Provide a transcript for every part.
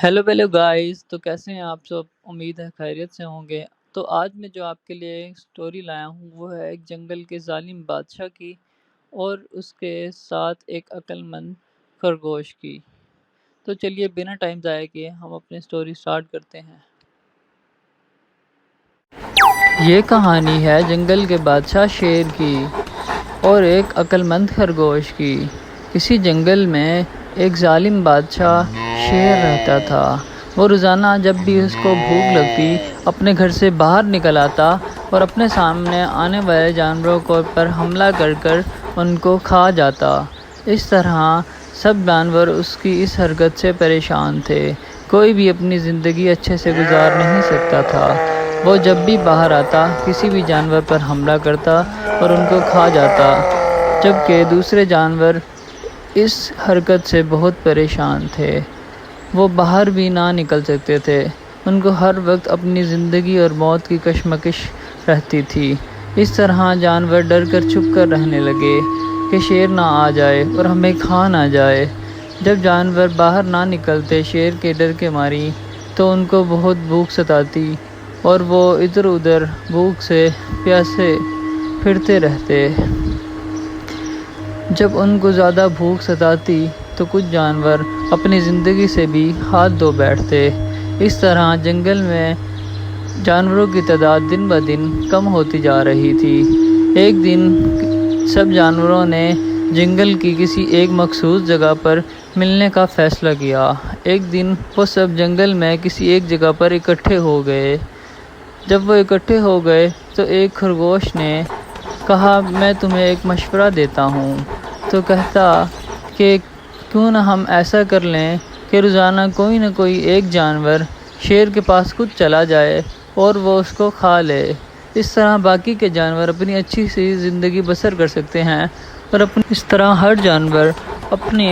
Hello guys, تو کیسے ہیں آپ سب؟ امید ہے خیریت سے ہوں گے۔ تو آج میں جو آپ کے لیے ایک سٹوری لایا ہوں وہ ہے ایک جنگل کے ظالم بادشاہ کی اور اس کے ساتھ ایک عقل مند خرگوش کی۔ تو چلیے بنا ٹائم ضائع کیے ہم اپنی سٹوری سٹارٹ کرتے ہیں۔ یہ کہانی ہے جنگل کے بادشاہ شیر کی اور ایک عقل مند خرگوش کی۔ کسی جنگل میں ایک ظالم بادشاہ شیر رہتا تھا۔ وہ روزانہ جب بھی اس کو بھوک لگتی اپنے گھر سے باہر نکل آتا اور اپنے سامنے آنے والے جانوروں پر حملہ کر کر ان کو کھا جاتا۔ اس طرح سب جانور اس کی اس حرکت سے پریشان تھے۔ کوئی بھی اپنی زندگی اچھے سے گزار نہیں سکتا تھا۔ وہ جب بھی باہر آتا کسی بھی جانور پر حملہ کرتا اور ان کو کھا جاتا، جبکہ دوسرے جانور اس حرکت سے بہت پریشان تھے۔ وہ باہر بھی نہ نکل سکتے تھے۔ ان کو ہر وقت اپنی زندگی اور موت کی کشمکش رہتی تھی۔ اس طرح جانور ڈر کر چھپ کر رہنے لگے کہ شیر نہ آ جائے اور ہمیں کھا نہ جائے۔ جب جانور باہر نہ نکلتے شیر کے ڈر کے ماری تو ان کو بہت بھوک ستاتی اور وہ ادھر ادھر بھوک سے پیاسے پھرتے رہتے۔ جب ان کو زیادہ بھوک ستاتی تو کچھ جانور اپنی زندگی سے بھی ہاتھ دھو بیٹھتے۔ اس طرح جنگل میں جانوروں کی تعداد دن بدن کم ہوتی جا رہی تھی۔ ایک دن سب جانوروں نے جنگل کی کسی ایک مخصوص جگہ پر ملنے کا فیصلہ کیا۔ ایک دن وہ سب جنگل میں کسی ایک جگہ پر اکٹھے ہو گئے۔ جب وہ اکٹھے ہو گئے تو ایک خرگوش نے کہا، میں تمہیں ایک مشورہ دیتا ہوں۔ تو کہتا کہ کیوں نہ ہم ایسا کر لیں کہ روزانہ کوئی نہ کوئی ایک جانور شیر کے پاس خود چلا جائے اور وہ اس کو کھا لے۔ اس طرح باقی کے جانور اپنی اچھی سی زندگی بسر کر سکتے ہیں اور اس طرح ہر جانور اپنے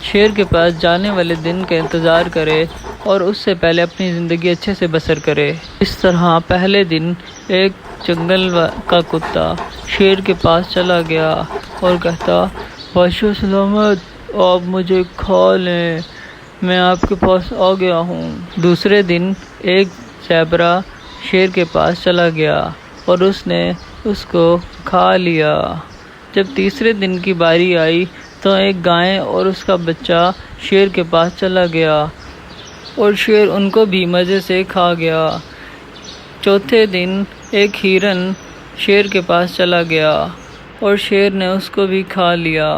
شیر کے پاس جانے والے دن کا انتظار کرے اور اس سے پہلے اپنی زندگی اچھے سے بسر کرے۔ اس طرح پہلے دن ایک جنگل کا کتا شیر کے پاس چلا گیا اور کہتا، بادشاہ سلامت، آپ مجھے کھا لیں، میں آپ کے پاس آ گیا ہوں۔ دوسرے دن ایک زیبرا شیر کے پاس چلا گیا اور اس نے اس کو کھا لیا۔ جب تیسرے دن کی باری آئی تو ایک گائے اور اس کا بچہ شیر کے پاس چلا گیا اور شیر ان کو بھی مزے سے کھا گیا۔ چوتھے دن ایک ہرن شیر کے پاس چلا گیا اور شیر نے اس کو بھی کھا لیا۔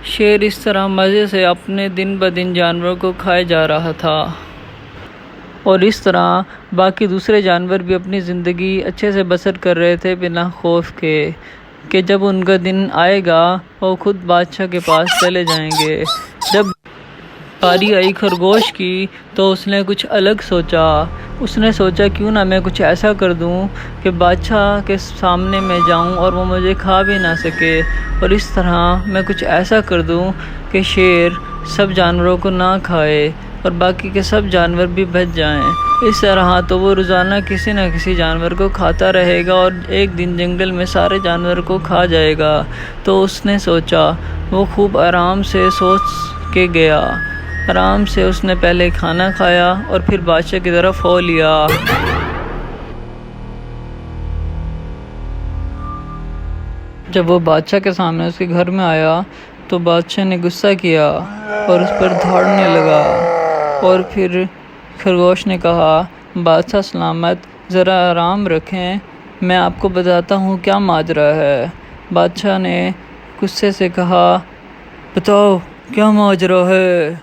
شیر اس طرح مزے سے اپنے دن بدن جانوروں کو کھائے جا رہا تھا اور اس طرح باقی دوسرے جانور بھی اپنی زندگی اچھے سے بسر کر رہے تھے بنا خوف کے کہ جب ان کا دن آئے گا وہ خود بادشاہ کے پاس چلے جائیں گے۔ جب باری آئی خرگوش کی تو اس نے کچھ الگ سوچا۔ اس نے سوچا کیوں نہ میں کچھ ایسا کر دوں کہ بادشاہ کے سامنے میں جاؤں اور وہ مجھے کھا بھی نہ سکے، اور اس طرح میں کچھ ایسا کر دوں کہ شیر سب جانوروں کو نہ کھائے اور باقی کے سب جانور بھی بچ جائیں۔ اس طرح تو وہ روزانہ کسی نہ کسی جانور کو کھاتا رہے گا اور ایک دن جنگل میں سارے جانور کو کھا جائے گا۔ تو اس نے سوچا، وہ خوب آرام سے سوچ کے گیا۔ آرام سے اس نے پہلے کھانا کھایا اور پھر بادشاہ کی طرف ہو لیا۔ جب وہ بادشاہ کے سامنے اس کے گھر میں آیا تو بادشاہ نے غصہ کیا اور اس پر دھاڑنے لگا، اور پھر خرگوش نے کہا، بادشاہ سلامت، ذرا آرام رکھیں، میں آپ کو بتاتا ہوں کیا ماجرا ہے۔ بادشاہ نے غصے سے کہا، بتاؤ کیا ماجرا ہے۔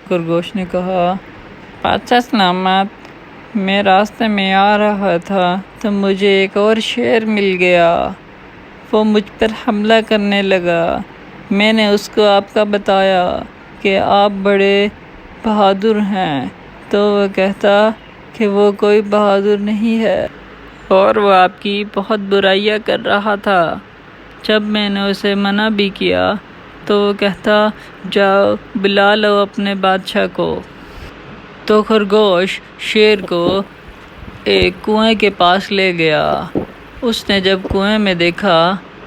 خرگوش نے کہا، بادشاہ سلامت، میں راستے میں آ رہا تھا تو مجھے ایک اور شیر مل گیا۔ وہ مجھ پر حملہ کرنے لگا۔ میں نے اس کو آپ کا بتایا کہ آپ بڑے بہادر ہیں، تو وہ کہتا کہ وہ کوئی بہادر نہیں ہے اور وہ آپ کی بہت برائیاں کر رہا تھا۔ جب میں نے اسے منع بھی کیا تو وہ کہتا، جاؤ بلا لو اپنے بادشاہ کو۔ تو خرگوش شیر کو ایک کنویں کے پاس لے گیا۔ اس نے جب کنویں میں دیکھا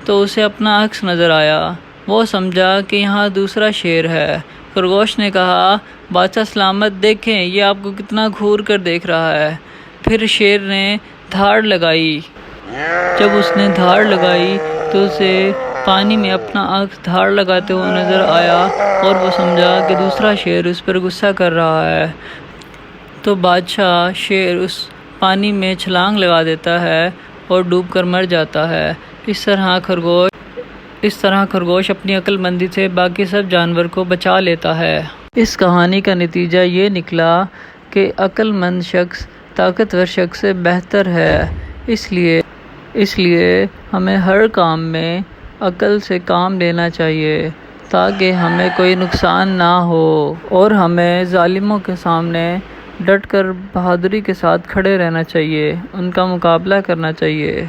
تو اسے اپنا عکس نظر آیا۔ وہ سمجھا کہ یہاں دوسرا شیر ہے۔ خرگوش نے کہا، بادشاہ سلامت، دیکھیں یہ آپ کو کتنا گھور کر دیکھ رہا ہے۔ پھر شیر نے دھاڑ لگائی۔ جب اس نے دھاڑ لگائی تو اسے پانی میں اپنا آنکھ دھاڑ لگاتے ہوئے نظر آیا اور وہ سمجھا کہ دوسرا شیر اس پر غصہ کر رہا ہے۔ تو بادشاہ شیر اس پانی میں چھلانگ لگا دیتا ہے اور ڈوب کر مر جاتا ہے۔ اس طرح خرگوش اپنی عقل مندی سے باقی سب جانور کو بچا لیتا ہے۔ اس کہانی کا نتیجہ یہ نکلا کہ عقل مند شخص طاقتور شخص سے بہتر ہے۔ اس لیے ہمیں ہر کام میں عقل سے کام لینا چاہیے تاکہ ہمیں کوئی نقصان نہ ہو، اور ہمیں ظالموں کے سامنے ڈٹ کر بہادری کے ساتھ کھڑے رہنا چاہیے، ان کا مقابلہ کرنا چاہیے۔